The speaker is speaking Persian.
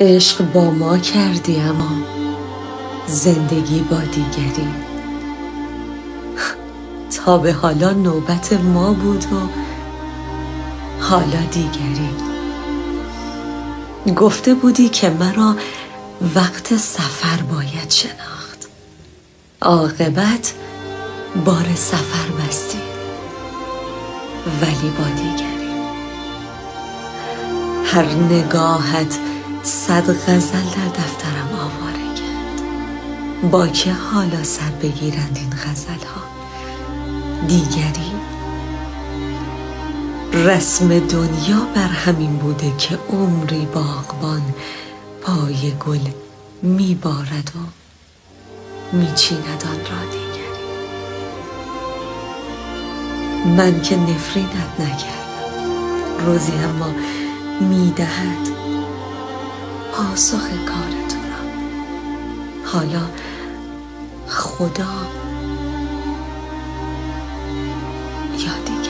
عشق با ما کردی اما زندگی با دیگری. تا به حالا نوبت ما بود و حالا دیگری. گفته بودی که مرا وقت سفر باید شناخت، عاقبت بار سفر بستی ولی با دیگری. هر نگاهت 100 غزل در دفترم آواره کرد. با که حالا سر بگیرند این غزل ها؟ دیگری. رسم دنیا بر همین بوده که عمری باغبان پای گل می بارد و می چیند آن را دیگری. من که نفرینت نکردم، روزی اما می دهد پاسخ کار تو را. حالا خدا یا دیگری.